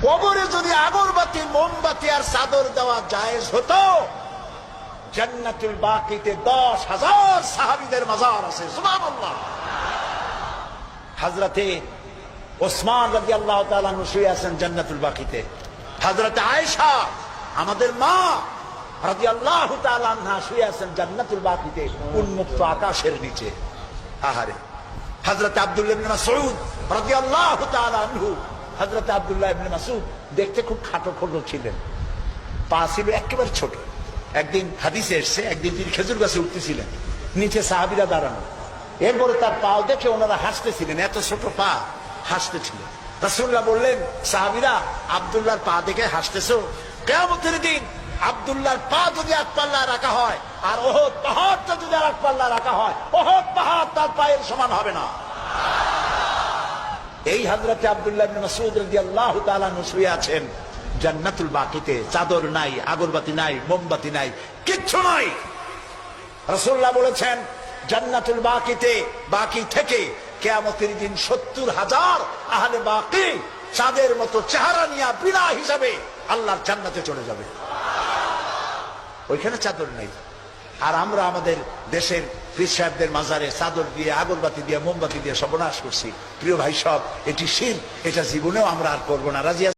কবরে যদি আগরবাতি, মোমবাতি আর চাদর দেওয়া জায়েজ হতো, জান্নাতুল বাকিতে 10,000 সাহাবীদের মাজার আছে। সুবহানাল্লাহ। হযরতে ওসমান রাদিয়াল্লাহু তাআলা আনহু শুয়ে আছেন জান্নাতুল বাকিতে। হযরতে আয়েশা আমাদের মা রাদিয়াল্লাহু তাআলা আনহা শুয়ে আছেন জান্নাতুল বাকিতে উন্মুক্ত আকাশের নিচে। আহারে। হযরতে আব্দুল্লাহ ইবনে মাসউদ রাদিয়াল্লাহু তাআলা আনহু, হযরতে আব্দুল্লাহ ইবনে মাসউদ দেখতে খুব খাটো খোটো ছিলেন, পা ছিল একেবারে ছোট। একদিন হাদিসে এসেছে, একদিন তিনি খেজুর গাছে উঠতেছিলেন, নিচে সাহাবীরা দাঁড়ানো, এরপরে তার পা দেখে ওনারা হাসতেছিলেন, এত ছোট পা হাসতেছিলেন। রাসূলুল্লাহ বললেন, সাহাবীরা আব্দুল্লাহর পা দেখে হাসতেছো? কিয়ামতের দিন আব্দুল্লাহর পা যদি এক পাল্লা রাখা হয় আর ওহদ পাহাড়টা যদি আর এক পাল্লা রাখা হয়, ওহদ পাহাড় তার পায়ের সমান হবে না। এই হযরতে আব্দুল্লাহ ইবনে মাসউদ রাদিয়াল্লাহু তাআলা আনহু শুয়ে আছেন জান্নাতুল বাকিতে, চাদর নাই, আগরবাতি নাই, মোমবাতি নাই, কিচ্ছু নাই। রাসূলুল্লাহ বলেছেন, জান্নাতুল বাকিতে, বাকি থেকে কিয়ামতের দিন 70,000 আহলে বাকি চাঁদের মতো চেহারা নিয়ে বিনা হিসাবে আল্লাহর জান্নাতে চলে যাবে। ওইখানে চাদর নেই। আর আমরা আমাদের দেশের পীর সাহেবদের মাজারে চাদর দিয়ে, আগরবাতি দিয়ে, মোমবাতি দিয়ে সর্বনাশ করছি। প্রিয় ভাই সব, এটি শিরক, এটা জীবনেও আমরা আর করবো না। রাজি